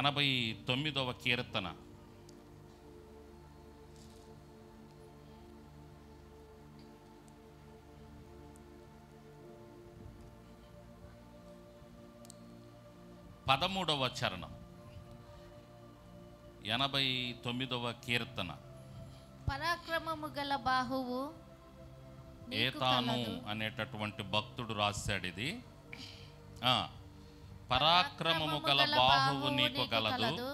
89వ కీర్తన 13వ చరణం. 89వ కీర్తన. పరాక్రమము గల బాహువు ఏతాను అనేటటువంటి భక్తుడు రాశాడు ఇది. పరాక్రమము గల బాహువు నీకు గలదు,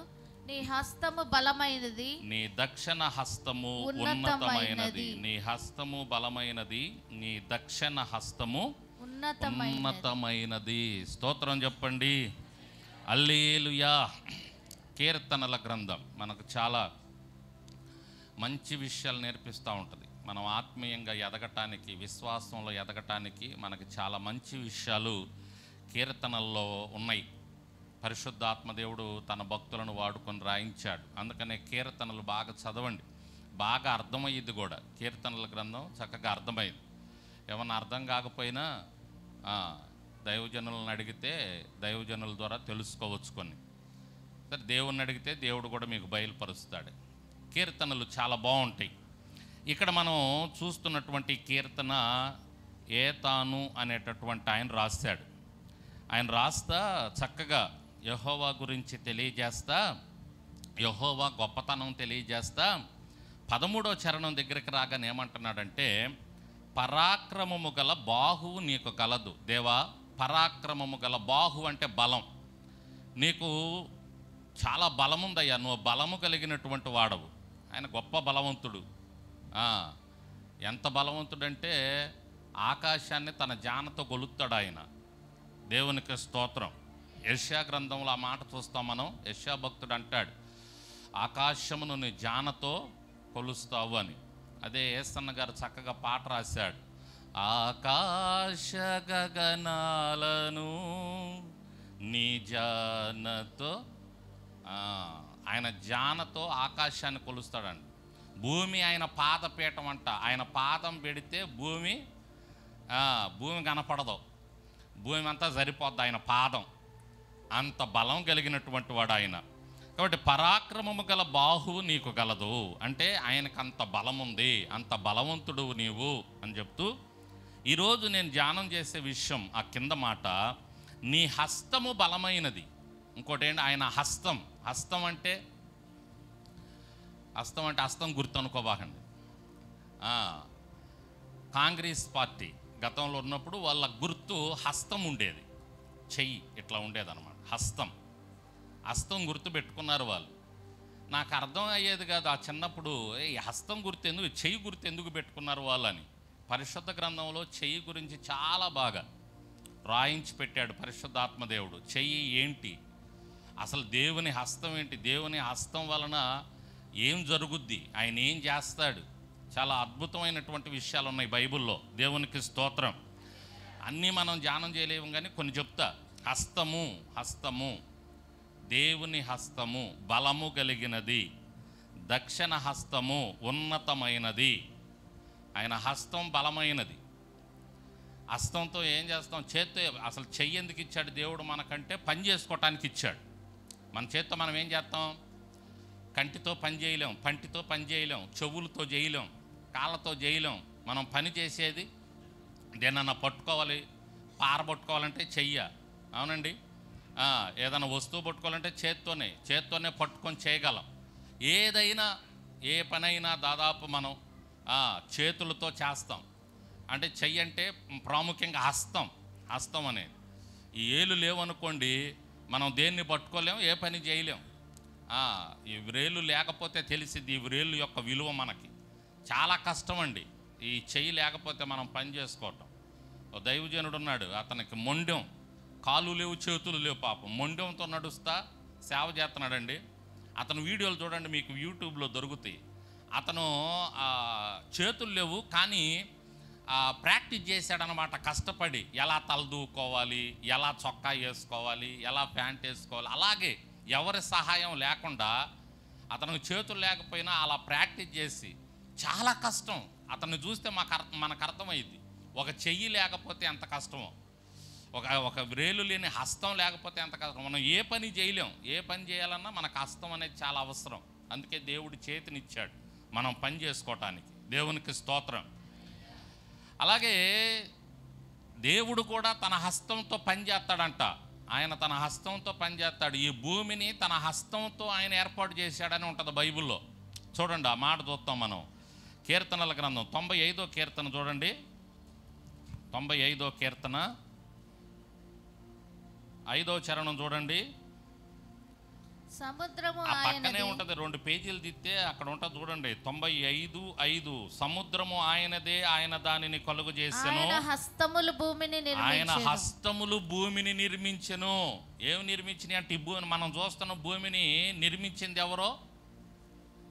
నీ హస్తము బలమైనది, నీ దక్షిణ హస్తము ఉన్నతమైనది. నీ హస్తము బలమైనది, నీ దక్షిణ హస్తము ఉన్నతమైనది. స్తోత్రం చెప్పండి. హల్లెలూయా. కీర్తనల గ్రంథం మనకు చాలా మంచి విషయాలు నేర్పిస్తూ ఉంటుంది. మనం ఆత్మీయంగా ఎదగటానికి, విశ్వాసంలో ఎదగటానికి మనకి చాలా మంచి విషయాలు కీర్తనల్లో ఉన్నాయి. పరిశుద్ధాత్మదేవుడు తన భక్తులను వాడుకొని రాయించాడు. అందుకనే కీర్తనలు బాగా చదవండి, బాగా అర్థమయ్యింది కూడా. కీర్తనల గ్రంథం చక్కగా అర్థమైంది. ఏమన్నా అర్థం కాకపోయినా దైవజనులను అడిగితే దైవజనుల ద్వారా తెలుసుకోవచ్చు కొన్ని. సరే, దేవుణ్ణి అడిగితే దేవుడు కూడా మీకు బయలుపరుస్తాడు. కీర్తనలు చాలా బాగుంటాయి. ఇక్కడ మనం చూస్తున్నటువంటి కీర్తన ఏతాను అనేటటువంటి ఆయన రాశాడు. ఆయన రాస్తా చక్కగా యెహోవా గురించి తెలియజేస్తా, యెహోవా గొప్పతనం తెలియజేస్తా 13వ చరణం దగ్గరికి రాగానే ఏమంటున్నాడంటే, పరాక్రమము గల బాహువు నీకు కలదు. దేవా, పరాక్రమము గల బాహు అంటే బలం. నీకు చాలా బలం ఉందయ్యా, నువ్వు బలము కలిగినటువంటి వాడవు. ఆయన గొప్ప బలవంతుడు. ఎంత బలవంతుడంటే ఆకాశాన్ని తన జానతో గొలుస్తాడు ఆయన. దేవునికి స్తోత్రం. యెషయా గ్రంథంలో ఆ మాట చూస్తాం మనం. యెషయా భక్తుడు అంటాడు, ఆకాశమును నీ జానతో కొలుస్తావు అని. అదే యేసన్న గారు చక్కగా పాట రాశాడు. ఆకాశ గగనాలను నీ జానతో, ఆయన జానతో ఆకాశాన్ని కొలుస్తాడండి. భూమి ఆయన పాదపీఠం అంట. ఆయన పాదం పెడితే భూమి కనపడదు, భూమి అంతా సరిపోద్ది ఆయన పాదం. అంత బలం కలిగినటువంటి వాడు ఆయన. కాబట్టి పరాక్రమము గల బాహువు నీకు గలదు అంటే ఆయనకు అంత బలం ఉంది, అంత బలవంతుడు నీవు అని చెప్తూ, ఈరోజు నేను ధ్యానం చేసే విషయం ఆ కింద మాట, నీ హస్తము బలమైనది. ఇంకోటి ఏంటి, ఆయన హస్తం. హస్తం అంటే హస్తం గుర్తు అనుకోబాకండి. కాంగ్రెస్ పార్టీ గతంలో ఉన్నప్పుడు వాళ్ళ గుర్తు హస్తం ఉండేది, చెయ్యి ఇట్లా ఉండేదన్నమాట. హస్తం గుర్తు పెట్టుకున్నారు వాళ్ళు. నాకు అర్థం అయ్యేది కాదు ఆ చిన్నప్పుడు, ఈ హస్తం గుర్తు ఎందుకు, చెయ్యి గుర్తు ఎందుకు పెట్టుకున్నారు వాళ్ళని. పరిశుద్ధ గ్రంథంలో చెయ్యి గురించి చాలా బాగా రాయించి పెట్టాడు పరిశుద్ధాత్మదేవుడు. చెయ్యి ఏంటి, అసలు దేవుని హస్తం ఏంటి, దేవుని హస్తం వలన ఏం జరుగుద్ది, ఆయన ఏం చేస్తాడు. చాలా అద్భుతమైనటువంటి విషయాలు ఉన్నాయి బైబిల్లో. దేవునికి స్తోత్రం. అన్నీ మనం ధ్యానం చేయలేము కానీ కొన్ని చెప్తా. హస్తము దేవుని హస్తము బలము కలిగినది, దక్షిణ హస్తము ఉన్నతమైనది. ఆయన హస్తం బలమైనది. హస్తంతో ఏం చేస్తాం, చేత్తో. అసలు చెయ్యి ఎందుకు ఇచ్చాడు దేవుడు మనకంటే పని చేసుకోవటానికి ఇచ్చాడు. మన చేత్తో మనం ఏం చేస్తాం, కంటితో పని చేయలేం, పంటితో పని చేయలేం, చెవులతో చేయలేం, కాళ్ళతో చేయలేం. మనం పని చేసేది దేనన్నా పట్టుకోవాలి, పారబట్టుకోవాలంటే చెయ్య, అవునండి. ఏదైనా వస్తువు పట్టుకోవాలంటే చేత్తోనే పట్టుకొని చేయగలం. ఏదైనా ఏ పనైనా దాదాపు మనం చేతులతో చేస్తాం. అంటే చెయ్యి అంటే ప్రాముఖ్యంగా హస్తం అనేది. ఈ ఏలు లేవనుకోండి, మనం దేన్ని పట్టుకోలేం, ఏ పని చేయలేం. ఈ వ్రేలు లేకపోతే తెలిసిద్ది ఈ వ్రేలు యొక్క విలువ మనకి. చాలా కష్టం అండి ఈ చెయ్యి లేకపోతే మనం పని చేసుకోవటం. ఓ దైవజనుడు ఉన్నాడు, అతనికి మొండెం, కాళ్ళు లేవు చేతులు లేవు, పాపం మొండెంతో నడుస్తా సేవ చేస్తున్నాడండి. అతను వీడియోలు చూడండి, మీకు యూట్యూబ్లో దొరుకుతాయి. అతను చేతులు లేవు కానీ ప్రాక్టీస్ చేశాడనమాట కష్టపడి. ఎలా తలదూకోవాలి, ఎలా చొక్కా వేసుకోవాలి, ఎలా ప్యాంట్ వేసుకోవాలి. అలాగే ఎవరి సహాయం లేకుండా, అతనికి చేతులు లేకపోయినా అలా ప్రాక్టీస్ చేసి, చాలా కష్టం. అతన్ని చూస్తే మనకు అర్థమైంది ఒక చెయ్యి లేకపోతే ఎంత కష్టమో. ఒక ఒక వ్రేలు లేని హస్తం లేకపోతే ఎంత కష్టం. మనం ఏ పని చేయలేం. ఏ పని చేయాలన్నా మనకు హస్తం అనేది చాలా అవసరం. అందుకే దేవుడు చేతినిచ్చాడు మనం పని చేసుకోవటానికి. దేవునికి స్తోత్రం. అలాగే దేవుడు కూడా తన హస్తంతో పని చేస్తాడంట. ఆయన తన హస్తంతో పనిచేస్తాడు. ఈ భూమిని తన హస్తంతో ఆయన ఏర్పాటు చేశాడని ఉంటుంది బైబిల్లో. చూడండి, ఆ మాట చూస్తాం మనం. కీర్తనల గ్రంథం 95వ కీర్తన చూడండి. 95వ కీర్తన 5వ చరణం చూడండి. సముద్రము ఆ పక్కనే ఆయనది. ఉంటుంది, 2 పేజీలు తిత్తే అక్కడ ఉంటుంది చూడండి. 95:5 సముద్రము ఆయనదే, ఆయన దానిని కలుగు చేసెను. ఆయన హస్తములు భూమిని ఆయన నిర్మించెను. హస్తములు భూమిని నిర్మించెను. ఏమి నిర్మించినాయి అంటే, ఈ భూమిని మనం చూస్తున్న భూమిని నిర్మించింది ఎవరో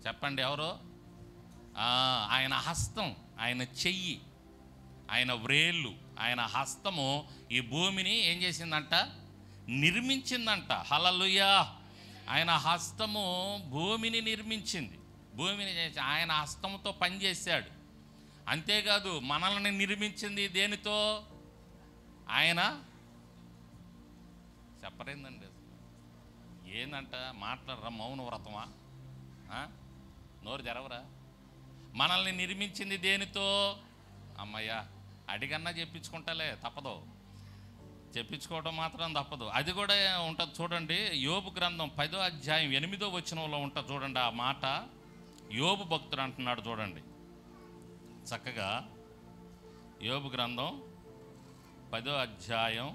చెప్పండి? ఎవరో? ఆయన హస్తం, ఆయన చెయ్యి, ఆయన వ్రేళ్ళు, ఆయన హస్తము ఈ భూమిని ఏం చేసిందంట? నిర్మించిందంట. హల్లెలూయా. ఆయన హస్తము భూమిని నిర్మించింది. భూమిని చేసి ఆయన హస్తంతో పనిచేశాడు. అంతేకాదు మనల్ని నిర్మించింది దేనితో? ఆయన చెప్పరేందండి, ఏందంట మాట్లాడరా? మౌన వ్రతమా? నోరు తెరవరా? మనల్ని నిర్మించింది దేనితో? అమ్మయ్యా, అడిగన్నా చెప్పించుకుంటాలే, తప్పదు. చెప్పించుకోవడం మాత్రం తప్పదు. అది కూడా ఉంటుంది చూడండి. యోబు గ్రంథం 10వ అధ్యాయం 8వ వచనంలో ఉంటుంది చూడండి. ఆ మాట యోబు భక్తుడు అంటున్నాడు చూడండి చక్కగా. యోబు గ్రంథం 10వ అధ్యాయం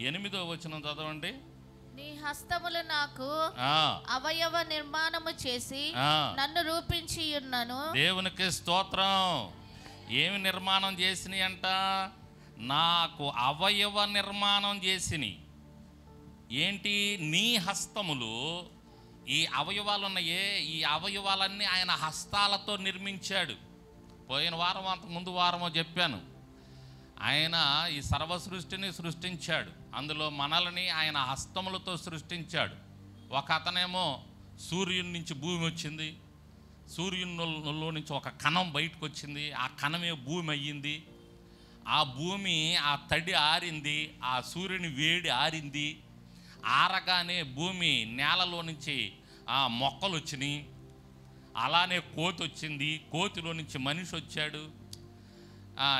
8వ వచనం చదవండి. నీ హస్తములు నాకు అవయవ నిర్మాణము చేసి నన్ను రూపించి ఉన్నాను. దేవునికి స్తోత్రం. ఏమి నిర్మాణం చేసినాయి అంట? నాకు అవయవ నిర్మాణం చేసినాయి. ఏంటి? నీ హస్తములు. ఈ అవయవాలు ఉన్నాయే, ఈ అవయవాలన్నీ ఆయన హస్తాలతో నిర్మించాడు. పోయిన వారం, అంతకు ముందు వారమో చెప్పాను. ఆయన ఈ సర్వ సృష్టిని సృష్టించాడు. అందులో మనల్ని ఆయన హస్తములతో సృష్టించాడు. ఒక అతనేమో సూర్యుని నుంచి భూమి వచ్చింది, సూర్యునిలో నుంచి ఒక కణం బయటకు వచ్చింది, ఆ కణమే భూమి అయ్యింది. ఆ భూమి, ఆ తడి ఆరింది, ఆ సూర్యుని వేడి ఆరింది. ఆరగానే భూమి నేలలో నుంచి ఆ మొక్కలు వచ్చినాయి. అలానే కోతి వచ్చింది, కోతిలో నుంచి మనిషి వచ్చాడు.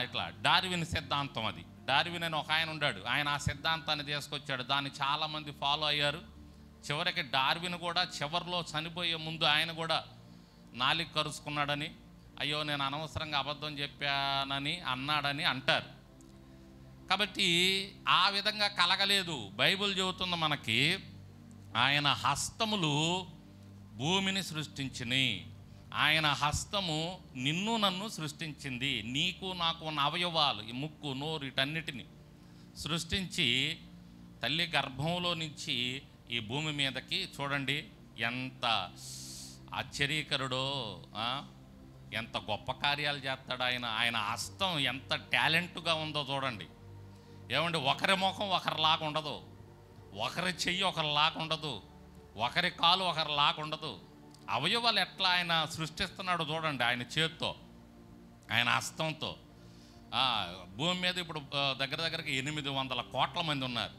ఇట్లా డార్విన్ సిద్ధాంతం. అది డార్విన్ అని ఒక ఆయన ఉన్నాడు. ఆయన ఆ సిద్ధాంతాన్ని తీసుకొచ్చాడు. దాన్ని చాలామంది ఫాలో అయ్యారు. చివరికి డార్విన్ కూడా చివరిలో చనిపోయే ముందు ఆయన కూడా నాలిక కరుచుకున్నాడని, అయ్యో నేను అనవసరంగా అబద్ధం చెప్పానని అన్నాడని అంటారు. కాబట్టి ఆ విధంగా కలగలేదు. బైబిల్ చెబుతుంది మనకి, ఆయన హస్తములు భూమిని సృష్టించినాయి. ఆయన హస్తము నిన్ను నన్ను సృష్టించింది. నీకు నాకు ఉన్న అవయవాలు, ఈ ముక్కు, నోరు, వీటన్నిటిని సృష్టించి తల్లి గర్భంలో నుంచి ఈ భూమి మీదకి చూడండి ఎంత ఆశ్చర్యకరుడో, ఎంత గొప్ప కార్యాలు చేస్తాడు ఆయన. ఆయన హస్తం ఎంత టాలెంట్గా ఉందో చూడండి. ఏమండి, ఒకరి ముఖం ఒకరిలాగా ఉండదు, ఒకరి చెయ్యి ఒకరిలాగా ఉండదు, ఒకరి కాలు ఒకరిలాగా ఉండదు. అవయవాలు ఎట్లా ఆయన సృష్టిస్తున్నాడో చూడండి. ఆయన చేత్తో, ఆయన హస్తంతో. భూమి మీద ఇప్పుడు దగ్గర దగ్గరకి 800 కోట్ల మంది ఉన్నారు.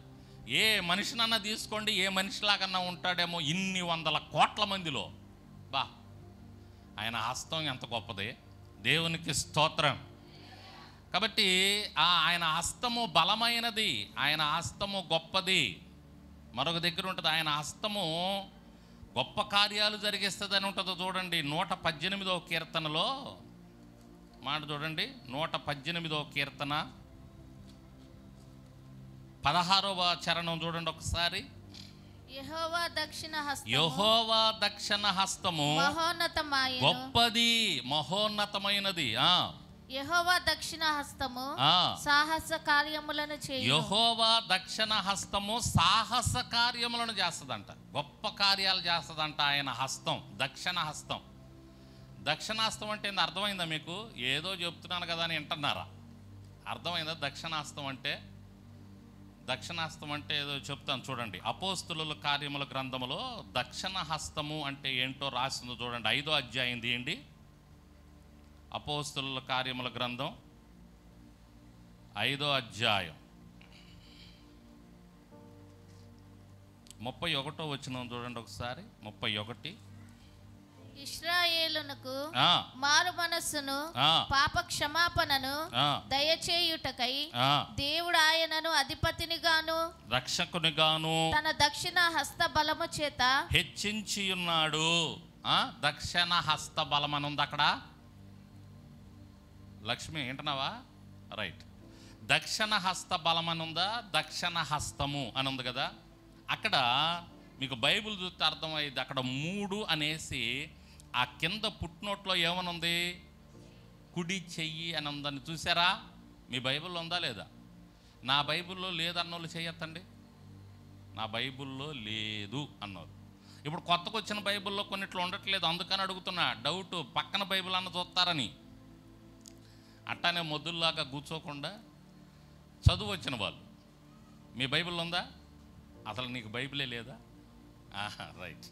ఏ మనిషినన్నా తీసుకోండి, ఏ మనిషిలాగన్నా ఉంటాడేమో ఇన్ని 100 కోట్ల మందిలో. ఆయన హస్తం ఎంత గొప్పది. దేవునికి స్తోత్రం. కాబట్టి ఆయన హస్తము బలమైనది, ఆయన హస్తము గొప్పది. మరొక దగ్గర ఉంటుంది, ఆయన హస్తము గొప్ప కార్యాలు జరిగిస్తుంది అని ఉంటుంది చూడండి. 118వ కీర్తనలో మాట చూడండి. 118వ కీర్తన 16వ చరణం చూడండి ఒకసారి. యెహోవా దక్షిణ హస్తము, యెహోవా దక్షిణ హస్తము మహోన్నతమైనది, గొప్పది, మహోన్నతమైనది. యెహోవా దక్షిణ హస్తము సాహస కార్యములను చేయును. యెహోవా దక్షిణ హస్తము సాహస కార్యములను చేస్తుందంట, గొప్ప కార్యాలు చేస్తుందంట ఆయన హస్తం, దక్షిణ హస్తం. దక్షిణాస్తం అంటే ఏంది అర్థమైందా మీకు? ఏదో చెప్తున్నాను కదా అని వింటున్నారా? అర్థమైందా దక్షిణాస్తం అంటే? దక్షిణాస్తం అంటే ఏదో చెప్తాను చూడండి. అపోస్తుల కార్యముల గ్రంథములో దక్షిణ హస్తము అంటే ఏంటో రాసిందో చూడండి. 5వ అధ్యాయం తీయండి. అపోస్తుల కార్యముల గ్రంథం 5వ అధ్యాయం 31వ వచనం చూడండి ఒకసారి. 31. ఇశ్రాయేలునకు మారు మనస్సును పాప క్షమాపణను దయచేయుటకై దేవుడు ఆయనను అధిపతినిగాను రక్షకునిగాను తన దక్షిణ హస్త బలము చేత హెచ్చించి ఉన్నాడు. దక్షిణ హస్త బలం అని ఉంది అక్కడ. లక్ష్మి వింటున్నావా? రైట్. దక్షిణ హస్త బలం అని ఉందా, దక్షిణ హస్తము అని ఉంది కదా. అక్కడ మీకు బైబిల్ చూస్తే అర్థమైంది. అక్కడ 3 అనేసి ఆ కింద పుట్నోట్లో ఏమనుంది? కుడి చెయ్యి అని ఉందని చూసారా? మీ బైబిల్లో ఉందా లేదా? నా బైబిల్లో లేదన్నోళ్ళు చేయొద్దండి. నా బైబిల్లో లేదు అన్నారు. ఇప్పుడు కొత్తగా వచ్చిన బైబిల్లో కొన్నిట్లో ఉండట్లేదు, అందుకని అడుగుతున్నా. డౌట్ పక్కన బైబిల్ అన్న చూస్తారని. అట్టానే మొద్దుల్లాగా కూర్చోకుండా చదువు వచ్చిన వాళ్ళు, మీ బైబిల్లో ఉందా? అసలు నీకు బైబిలే లేదా? రైట్.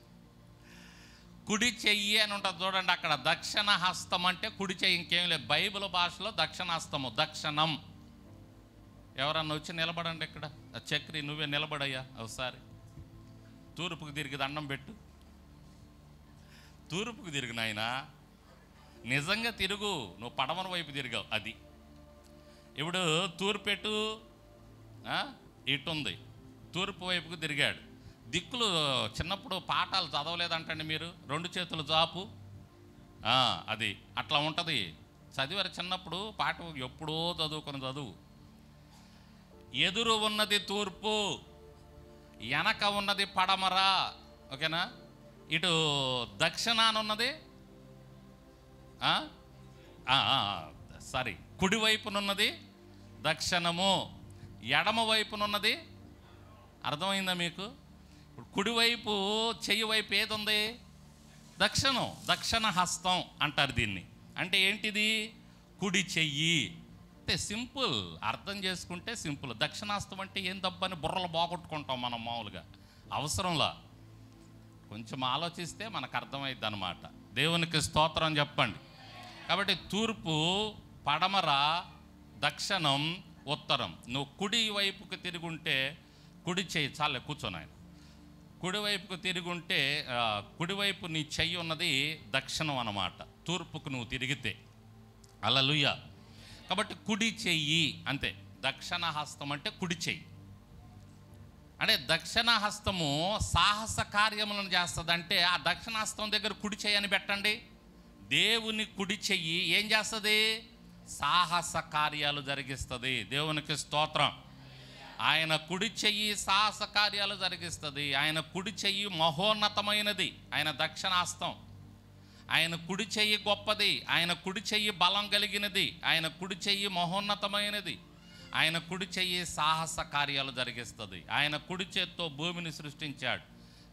కుడి చెయ్యి అని ఉంటుంది చూడండి. అక్కడ దక్షిణ హస్తం అంటే కుడి చెయ్యి, ఇంకేం లేదు. బైబిల్ భాషలో దక్షిణ హస్తము, దక్షిణం. ఎవరన్నా వచ్చి నిలబడండి ఇక్కడ. చక్రి నువ్వే నిలబడయ్యా ఒకసారి. తూర్పుకు తిరిగి దండం పెట్టు. తూర్పుకు తిరుగు నాయనా, నిజంగా తిరుగు. నువ్వు పడమర వైపు తిరిగావు. అది ఇప్పుడు తూర్పెట్టు ఇటుంది, తూర్పు వైపుకు తిరిగాడు. దిక్కులు చిన్నప్పుడు పాఠాలు చదవలేదంటండి మీరు. 2 చేతులు జాపు, అది అట్లా ఉంటుంది. చదివారు చిన్నప్పుడు పాట, ఎప్పుడో చదువుకొని చదువు. ఎదురు ఉన్నది తూర్పు, వెనక ఉన్నది పడమర. ఓకేనా? ఇటు దక్షిణాన ఉన్నది కుడివైపునున్నది దక్షిణము, ఎడమ వైపునున్నది. అర్థమైందా మీకు? ఇప్పుడు కుడివైపు చెయ్యి వైపు ఏది ఉంది? దక్షిణం, దక్షిణ హస్తం అంటారు దీన్ని. అంటే ఏంటిది? కుడి చెయ్యి. అంటే సింపుల్, అర్థం చేసుకుంటే సింపుల్. దక్షిణాస్తం అంటే ఏం తప్పని బుర్రలు బాగొట్టుకుంటాం మనం మామూలుగా, అవసరంలా. కొంచెం ఆలోచిస్తే మనకు అర్థమైద్ది అన్నమాట. దేవునికి స్తోత్రం చెప్పండి. కాబట్టి తూర్పు, పడమర, దక్షిణం, ఉత్తరం. నువ్వు కుడి వైపుకి తిరుగుంటే కుడి చెయ్యి, చాలే కూర్చొని ఆయన. కుడివైపుకు తిరుగుంటే కుడివైపు నీ చెయ్యి ఉన్నది దక్షిణం అన్నమాట, తూర్పుకు నువ్వు తిరిగితే. హల్లెలూయా. కాబట్టి కుడి చెయ్యి అంతే. దక్షిణ హస్తం అంటే కుడి చెయ్యి. అంటే దక్షిణ హస్తము సాహస కార్యములను చేస్తుంది. అంటే ఆ దక్షిణ హస్తం దగ్గర కుడి చెయ్యి అని పెట్టండి. దేవుని కుడి చెయ్యి ఏం చేస్తుంది? సాహస కార్యాలు జరిగిస్తుంది. దేవునికి స్తోత్రం. ఆయన కుడి చెయ్యి సాహస కార్యాలు జరిగిస్తుంది. ఆయన కుడి చెయ్యి మహోన్నతమైనది. ఆయన దక్షిణాస్తం. ఆయన కుడి చెయ్యి గొప్పది. ఆయన కుడి చెయ్యి బలం కలిగినది. ఆయన కుడి చెయ్యి మహోన్నతమైనది. ఆయన కుడి చెయ్యి సాహస కార్యాలు జరిగిస్తుంది. ఆయన కుడి చేత్తో భూమిని సృష్టించాడు.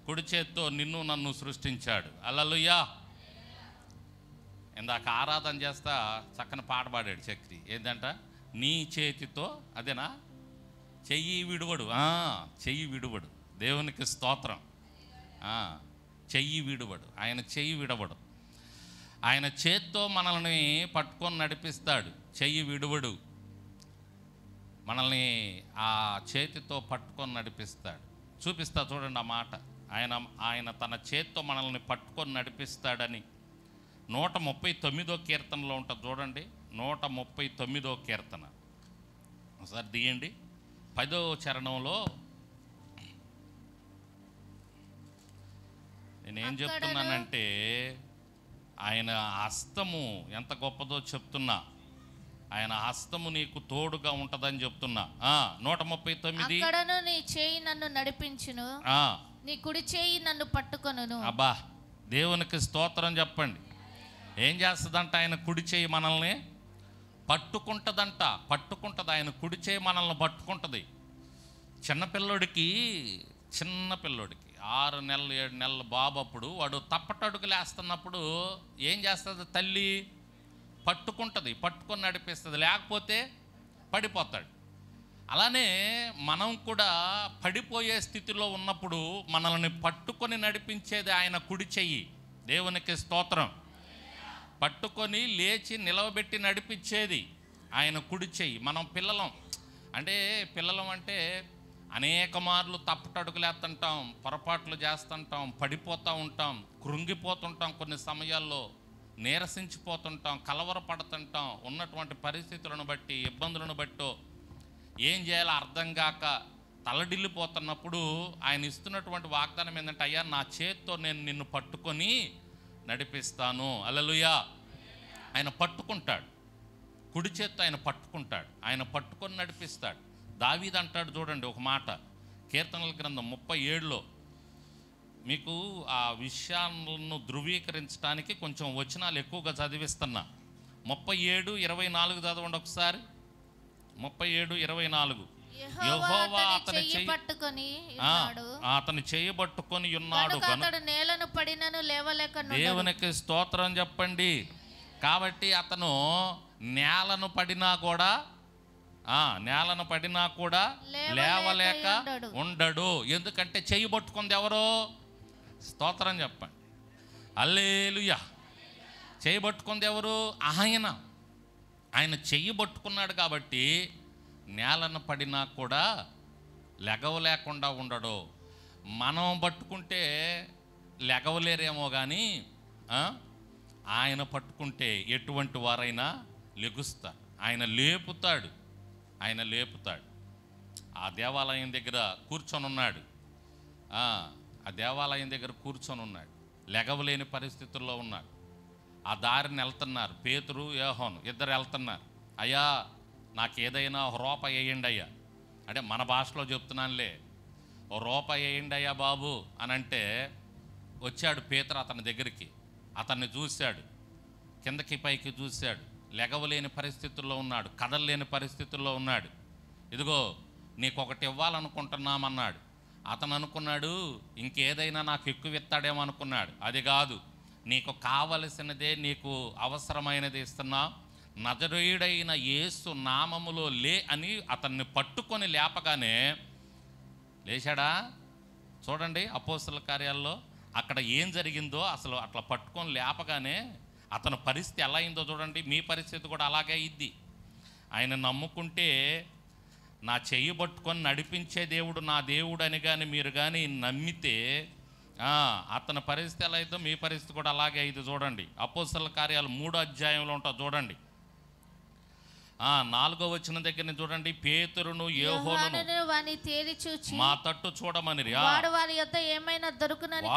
కుడి చేత్తో నిన్ను నన్ను సృష్టించాడు. హల్లెలూయా. ఇందాక ఆరాధన చేస్తా చక్కని పాట పాడాడు చక్రి. ఏంటంట? నీ చేతితో, అదేనా? చెయ్యి విడువడు. చెయ్యి విడువడు. దేవునికి స్తోత్రం. చెయ్యి విడువడు. ఆయన చెయ్యి విడవడు. ఆయన చేత్తో మనల్ని పట్టుకొని నడిపిస్తాడు. చెయ్యి విడువడు. మనల్ని ఆ చేతితో పట్టుకొని నడిపిస్తాడు. చూపిస్తా చూడండి ఆ మాట. ఆయన తన చేత్తో మనల్ని పట్టుకొని నడిపిస్తాడని 139వ కీర్తనలో ఉంటుంది చూడండి. 139వ కీర్తన ఒకసారి తీయండి. 10వ చరణంలో నేనేం చెప్తున్నానంటే, ఆయన హస్తము ఎంత గొప్పదో చెప్తున్నా. ఆయన హస్తము నీకు తోడుగా ఉంటదని చెప్తున్నా. 139. అక్కడను నీ చేయి నన్ను నడిపించును, నీ కుడి చేయి నన్ను పట్టుకొనును. అబ్బా, దేవునికి స్తోత్రం చెప్పండి. ఏం చేస్తుందంట? ఆయన కుడి చేయి మనల్ని పట్టుకుంటుందంట. పట్టుకుంటుంది. ఆయన కుడి చేయి మనల్ని పట్టుకుంటుంది. చిన్నపిల్లోడికి 6 నెలలు 7 నెలల బాబు అప్పుడు వాడు తప్పటడుగులు వేస్తున్నప్పుడు ఏం చేస్తుంది? తల్లి పట్టుకుంటుంది, పట్టుకొని నడిపిస్తుంది, లేకపోతే పడిపోతాడు. అలానే మనం కూడా పడిపోయే స్థితిలో ఉన్నప్పుడు మనల్ని పట్టుకొని నడిపించేది ఆయన కుడి చెయ్యి. దేవునికి స్తోత్రం. పట్టుకొని లేచి నిలవబెట్టి నడిపించేది ఆయన కుడి చెయ్యి. మనం పిల్లలం అంటే అనేక మార్లు తప్పటడుగులేస్తుంటాం, పొరపాట్లు చేస్తుంటాం, పడిపోతూ ఉంటాం, కృంగిపోతుంటాం, కొన్ని సమయాల్లో నీరసించిపోతుంటాం, కలవరపడుతుంటాం. ఉన్నటువంటి పరిస్థితులను బట్టి, ఇబ్బందులను బట్టో ఏం చేయాలో అర్థం కాక తలడిల్లిపోతున్నప్పుడు ఆయన ఇస్తున్నటువంటి వాగ్దానం ఏంటంటే, అయ్యా నా చేత్తో నేను నిన్ను పట్టుకొని నడిపిస్తాను. హల్లెలూయా. ఆయన పట్టుకుంటాడు, కుడి చేత్తో ఆయన పట్టుకుంటాడు, ఆయన పట్టుకొని నడిపిస్తాడు. దావీదు అంటాడు చూడండి ఒక మాట, కీర్తనల గ్రంథం 37లో. మీకు ఆ విషయాలను ధృవీకరించడానికి కొంచెం వచనాలు ఎక్కువగా చదివిస్తున్నా. 37:24 చదవండి ఒకసారి. 37:24. యెహోవా అతని చెయ్యి పట్టుకొని అతని చేయబట్టుకొని ఉన్నాడు, అతడు నేలను పడినను లేవలేక. దేవునికి స్తోత్రం చెప్పండి. కాబట్టి అతను నేలను పడినా కూడా లేవలేక ఉండడు. ఎందుకంటే చెయ్యి పట్టుకుంది ఎవరో? స్తోత్రం చెప్పండి. హల్లెలూయా. చెయ్యి పట్టుకుంది ఎవరు? ఆయన చెయ్యి పట్టుకున్నాడు కాబట్టి నేలను పడినా కూడా లెగవలేకుండా ఉండడు. మనం పట్టుకుంటే లెగవలేరేమో కానీ ఆయన పట్టుకుంటే ఎటువంటి వారైనా లెగుస్తారు. ఆయన లేపుతాడు. ఆ దేవాలయం దగ్గర కూర్చొని ఉన్నాడు. లెగవలేని పరిస్థితుల్లో ఉన్నాడు. ఆ దారిని వెళ్తున్నారు పేతురు, యోహాను ఇద్దరు వెళ్తున్నారు. అయ్యా నాకు ఏదైనా ఒక రూపాయి వేయండి అయ్యా అంటే, మన భాషలో చెప్తున్నానులే, ఓ రూపాయి వేయండి అయ్యా బాబు అని అంటే, వచ్చాడు పేతురు అతని దగ్గరికి. అతన్ని చూశాడు, కిందకి పైకి చూశాడు. లెగవలేని పరిస్థితుల్లో ఉన్నాడు, కదలలేని పరిస్థితుల్లో ఉన్నాడు. ఇదిగో నీకొకటి ఇవ్వాలనుకుంటున్నామన్నాడు. అతను అనుకున్నాడు ఇంకేదైనా నాకు ఎక్కువ ఇస్తాడేమో అనుకున్నాడు. అది కాదు, నీకు కావలసినదే, నీకు అవసరమైనది ఇస్తున్నా, నజరేయుడైన యేసు నామములో లే అని అతన్ని పట్టుకొని లేపగానే లేచాడా. చూడండి అపోస్తల కార్యాల్లో అక్కడ ఏం జరిగిందో. అసలు అట్లా పట్టుకొని లేపగానే అతని పరిస్థితి ఎలా అయిందో చూడండి. మీ పరిస్థితి కూడా అలాగే అయింది. ఆయన నమ్ముకుంటే, నా చెయ్యి పట్టుకొని నడిపించే దేవుడు నా దేవుడు అని కానీ మీరు కానీ నమ్మితే అతని పరిస్థితి ఎలా అయిందో మీ పరిస్థితి కూడా అలాగే అయింది. చూడండి అపోస్తల కార్యాలు 3వ అధ్యాయంలో ఉంటుంది చూడండి. 4వ వచనం దగ్గర చూడండి. పేతురును యోహానును వాని తేరి చూచి మా తట్టు చూడమనిరి. వాడు వారి యొద్ద ఏమైనా దొరుకునని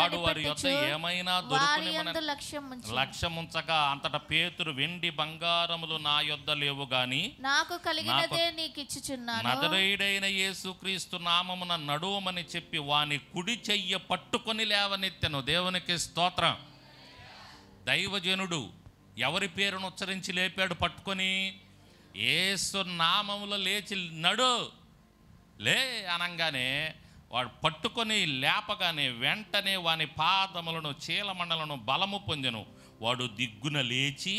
లక్ష్యం ఉంచగా, అంతటా పేతురు, వెండి బంగారములు నా యొద్ద లేవు గాని నాకు కలిగినదే నీకు ఇచ్చుచున్నాను, నజరేయుడైన యేసుక్రీస్తు నామమున నడువమని చెప్పి వాని కుడి చెయ్య పట్టుకొని లేవనెత్తెను. దేవునికి స్తోత్రం. దైవజనుడు ఎవరి పేరును ఉచ్చరించి లేపాడు? పట్టుకొని యేసు నామములో లేచి నడు లే అనంగానే వాడు పట్టుకొని లేపగానే వెంటనే వాని పాదములను చీలమండలను బలము పొందెను. వాడు దిగ్గున లేచి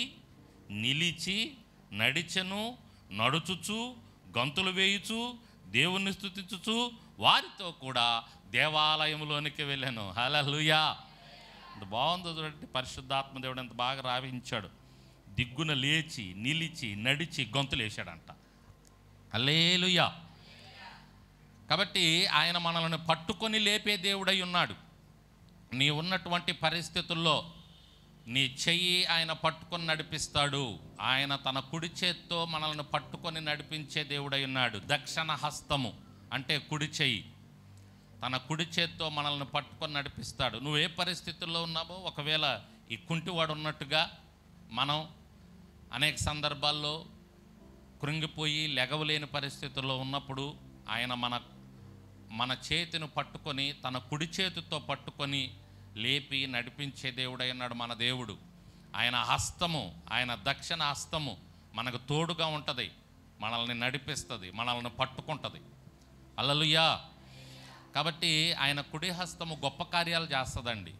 నిలిచి నడిచెను, నడుచుచు గంతులు వేయుచు దేవుణ్ణి స్తుతించుచు వారితో కూడా దేవాలయంలోనికి వెళ్ళాను. హల్లెలూయా. బాగుందో చూడండి, పరిశుద్ధాత్మ దేవుడు ఎంత బాగా రావించాడు. దిగ్గున లేచి నిలిచి నడిచి గొంతులు వేసాడంట. హల్లెలూయా. కాబట్టి ఆయన మనల్ని పట్టుకొని లేపే దేవుడై ఉన్నాడు. నీ ఉన్నటువంటి పరిస్థితుల్లో నీ చెయ్యి ఆయన పట్టుకొని నడిపిస్తాడు. ఆయన తన కుడి చేత్తో మనల్ని పట్టుకొని నడిపించే దేవుడై ఉన్నాడు. దక్షిణ హస్తము అంటే కుడి చెయ్యి, తన కుడి చేత్తో మనల్ని పట్టుకొని నడిపిస్తాడు. నువ్వు ఏ పరిస్థితుల్లో ఉన్నావో, ఒకవేళ ఈ కుంటివాడు ఉన్నట్టుగా మనం అనేక సందర్భాల్లో కృంగిపోయి లెగవలేని పరిస్థితుల్లో ఉన్నప్పుడు ఆయన మన చేతిని పట్టుకొని, తన కుడి చేతితో పట్టుకొని లేపి నడిపించే దేవుడై ఉన్నాడు మన దేవుడు. ఆయన హస్తము, ఆయన దక్షిణ హస్తము మనకు తోడుగా ఉంటుంది, మనల్ని నడిపిస్తుంది, మనల్ని పట్టుకుంటుంది. హల్లెలూయా. కాబట్టి ఆయన కుడి హస్తము గొప్ప కార్యాలు చేస్తుందండి.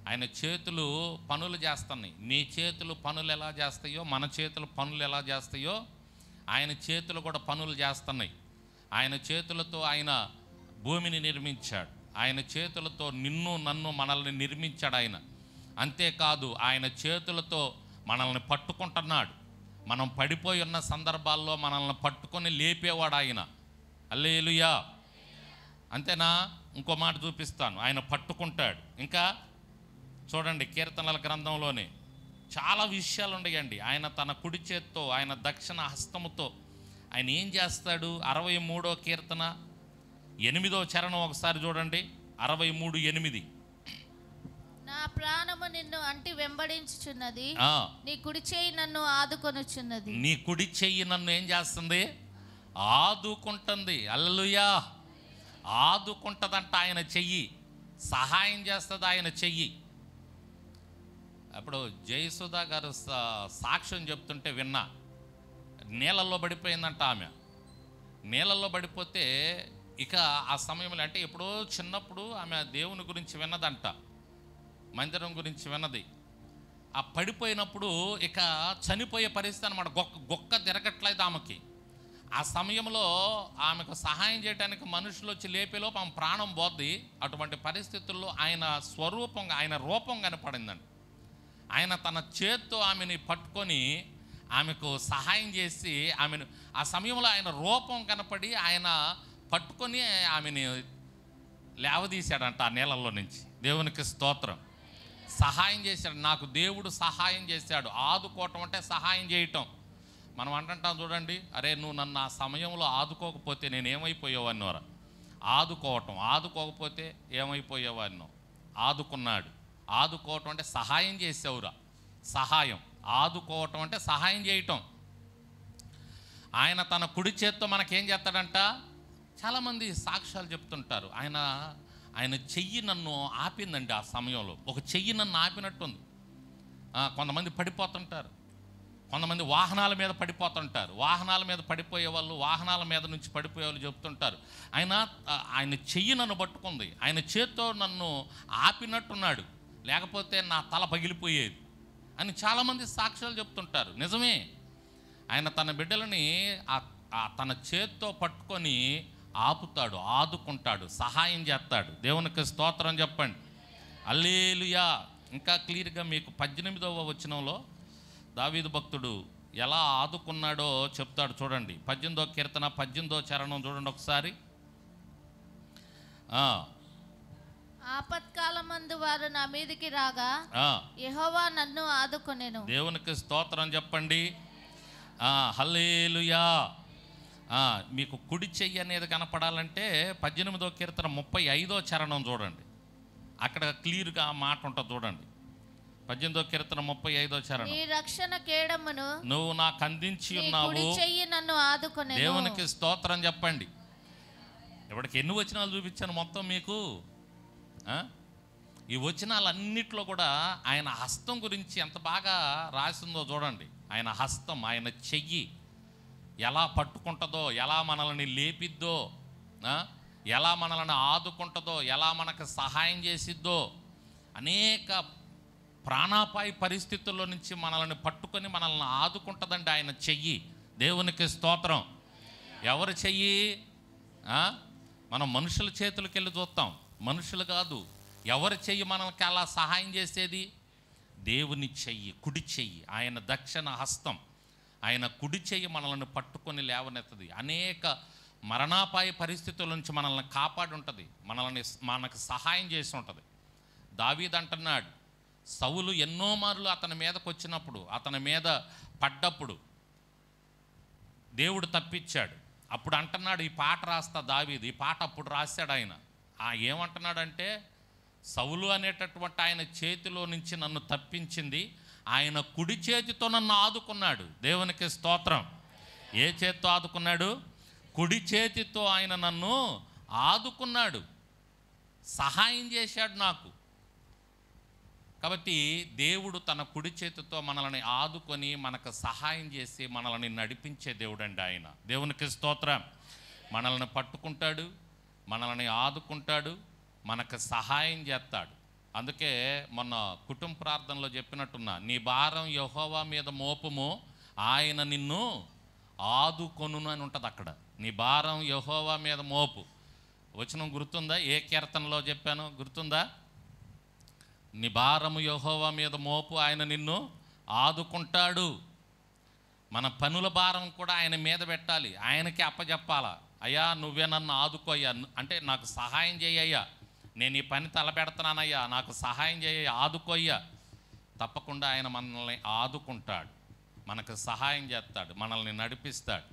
ఆయన చేతులు పనులు చేస్తున్నాయి. నీ చేతులు పనులు ఎలా చేస్తాయో, మన చేతులు పనులు ఎలా చేస్తాయో, ఆయన చేతులు కూడా పనులు చేస్తున్నాయి. ఆయన చేతులతో ఆయన భూమిని నిర్మించాడు. ఆయన చేతులతో నిన్ను నన్ను మనల్ని నిర్మించాడు ఆయన. అంతేకాదు ఆయన చేతులతో మనల్ని పట్టుకుంటున్నాడు. మనం పడిపోయి ఉన్న సందర్భాల్లో మనల్ని పట్టుకొని లేపేవాడు ఆయన. హల్లెలూయా. అంతేనా? ఇంకో మాట చూపిస్తాను. ఆయన పట్టుకుంటాడు. ఇంకా చూడండి, కీర్తనల గ్రంథంలోనే చాలా విషయాలు ఉన్నాయండి. ఆయన తన కుడి చేత్తో, ఆయన దక్షిణ హస్తముతో ఆయన ఏం చేస్తాడు? 63వ కీర్తన 8వ చరణం ఒకసారి చూడండి. 63:8. నా ప్రాణము నిన్ను అంటి వెంబడించుచున్నది, నీ కుడి చెయ్యి నన్ను ఆదుకొనుచున్నది. నీ కుడి చెయ్యి నన్ను ఏం చేస్తుంది? ఆదుకుంటుంది. హల్లెలూయా! ఆదుకుంటుందంట ఆయన చెయ్యి, సహాయం చేస్తుంది ఆయన చెయ్యి. అప్పుడు జయసుధా గారు సాక్ష్యం చెప్తుంటే విన్నా. నీళ్ళల్లో పడిపోయిందంట ఆమె. నీళ్ళల్లో పడిపోతే ఇక ఆ సమయంలో, అంటే ఎప్పుడో చిన్నప్పుడు ఆమె దేవుని గురించి విన్నదంట, మందిరం గురించి విన్నది. ఆ పడిపోయినప్పుడు ఇక చనిపోయే పరిస్థితి అనమాట. గొక్క తిరగట్లేదు ఆమెకి. ఆ సమయంలో ఆమెకు సహాయం చేయడానికి మనుషులు వచ్చి లేపేలోపు ఆమె ప్రాణం పోద్ది. అటువంటి పరిస్థితుల్లో ఆయన స్వరూపంగా, ఆయన రూపం కనపడిందండి. ఆయన తన చేత్తో ఆమెని పట్టుకొని ఆమెకు సహాయం చేసి ఆమెను, ఆ సమయంలో ఆయన రూపం కనపడి ఆయన పట్టుకొని ఆమెని లేవదీశాడంట ఆ నీళ్ళల్లో నుంచి. దేవునికి స్తోత్రం. సహాయం చేశాడు. నాకు దేవుడు సహాయం చేశాడు. ఆదుకోవటం అంటే సహాయం చేయటం. మనం అంటుంటాం చూడండి, అరే నువ్వు నన్ను ఆ సమయంలో ఆదుకోకపోతే నేను ఏమైపోయేవాడినోరా. ఆదుకోకపోతే ఏమైపోయేవాడినో. ఆదుకున్నాడు. ఆదుకోవటం అంటే సహాయం చేసావురా. సహాయం, ఆదుకోవటం అంటే సహాయం చేయటం. ఆయన తన కుడి చేత్తో మనకేం చేస్తాడంట? చాలామంది సాక్ష్యాలు చెప్తుంటారు. ఆయన చెయ్యి నన్ను ఆపిందండి. ఆ సమయంలో ఒక చెయ్యి నన్ను ఆపినట్టుంది. కొంతమంది పడిపోతుంటారు, కొంతమంది వాహనాల మీద పడిపోతుంటారు. వాహనాల మీద పడిపోయే వాళ్ళు, వాహనాల మీద నుంచి పడిపోయే వాళ్ళు చెప్తుంటారు, ఆయన చెయ్యి నన్ను పట్టుకుంది, ఆయన చేత్తో నన్ను ఆపినట్టున్నాడు, లేకపోతే నా తల పగిలిపోయేది అని చాలామంది సాక్ష్యాలు చెప్తుంటారు. నిజమే. ఆయన తన బిడ్డలని తన చేత్తో పట్టుకొని ఆపుతాడు, ఆదుకుంటాడు, సహాయం చేస్తాడు. దేవునికి స్తోత్రం చెప్పండి. హల్లెలూయా. ఇంకా క్లియర్గా మీకు 18వ వచనంలో దావీదు భక్తుడు ఎలా ఆదుకున్నాడో చెప్తాడు చూడండి. 18వ కీర్తన 18వ చరణం చూడండి ఒకసారి. ఆపత్కాలమందు వారు నా మీదికి రాగా యెహోవా నన్ను ఆదుకొనెను. దేవునికి స్తోత్రం చెప్పండి. హల్లెలూయా. మీకు కుడి చెయ్యి అనేది కనపడాలంటే 18వ కీర్తన 35వ చరణం చూడండి. అక్కడ క్లియర్గా ఆ మాట ఉంటుంది చూడండి. 18వ కీర్తన 35వ చరణం. నీ రక్షణ కేడమును నువ్వు నాకు అందించి ఉన్నావు, కుడి చెయ్యి నన్ను ఆదుకొనెను. దేవునికి స్తోత్రం చెప్పండి. ఇప్పటికి ఎన్ని వచనాలు చూపించాను మొత్తం మీకు? ఈ వచనాలన్నిట్లో కూడా ఆయన హస్తం గురించి ఎంత బాగా రాసిందో చూడండి. ఆయన హస్తం, ఆయన చెయ్యి ఎలా పట్టుకుంటుందో, ఎలా మనల్ని లేపిద్దో, ఎలా మనల్ని ఆదుకుంటుందో, ఎలా మనకు సహాయం చేసిద్దో, అనేక ప్రాణాపాయ పరిస్థితుల్లో నుంచి మనల్ని పట్టుకొని మనల్ని ఆదుకుంటుందండి ఆయన చెయ్యి. దేవునికి స్తోత్రం. ఎవరి చెయ్యి? మనం మనుషుల చేతులకి వెళ్ళి చూస్తాం, మనుషులు కాదు. ఎవరి చెయ్యి మనకి అలా సహాయం చేసేది? దేవుని చెయ్యి, కుడి చెయ్యి, ఆయన దక్షిణ హస్తం, ఆయన కుడి చెయ్యి మనల్ని పట్టుకొని లేవనెత్తది. అనేక మరణాపాయ పరిస్థితుల నుంచి మనల్ని కాపాడి ఉంటుంది, మనకు సహాయం చేసి ఉంటుంది. దావీదు అంటున్నాడు, సౌలు ఎన్నో మార్లు అతని మీదకి వచ్చినప్పుడు, అతని మీద పడ్డప్పుడు దేవుడు తప్పించాడు. అప్పుడు అంటున్నాడు, ఈ పాట రాస్తా దావీదు, ఈ పాట అప్పుడు రాశాడు ఆయన. ఏమంటున్నాడంటే, సౌలు అనేటటువంటి ఆయన చేతిలో నుంచి నన్ను తప్పించింది, ఆయన కుడి చేతితో నన్ను ఆదుకున్నాడు. దేవునికి స్తోత్రం. ఏ చేతితో ఆదుకున్నాడు? కుడి చేతితో ఆయన నన్ను ఆదుకున్నాడు, సహాయం చేశాడు నాకు. కాబట్టి దేవుడు తన కుడి చేతితో మనల్ని ఆదుకొని మనకు సహాయం చేసి మనల్ని నడిపించే దేవుడు అండి ఆయన. దేవునికి స్తోత్రం. మనల్ని పట్టుకుంటాడు, మనల్ని ఆదుకుంటాడు, మనకు సహాయం చేస్తాడు. అందుకే మొన్న కుటుంబ ప్రార్థనలో చెప్పినట్టున్నా, నీ భారం యెహోవా మీద మోపము, ఆయన నిన్ను ఆదుకొనును అని ఉంటుంది అక్కడ. నీ భారం యెహోవా మీద మోపు. వచనం గుర్తుందా? ఏ కీర్తనలో చెప్పాను గుర్తుందా? నీ భారము యెహోవా మీద మోపు, ఆయన నిన్ను ఆదుకుంటాడు. మన పనుల భారం కూడా ఆయన మీద పెట్టాలి, ఆయనకి అప్పచెప్పాలా. అయ్యా నువ్వే నన్ను ఆదుకోయ్యా, అంటే నాకు సహాయం చేయయ్యా, నేను ఈ పని తలపెడుతున్నానయ్యా, నాకు సహాయం చేయ, ఆదుకోయ్యా. తప్పకుండా ఆయన మనల్ని ఆదుకుంటాడు, మనకు సహాయం చేస్తాడు, మనల్ని నడిపిస్తాడు.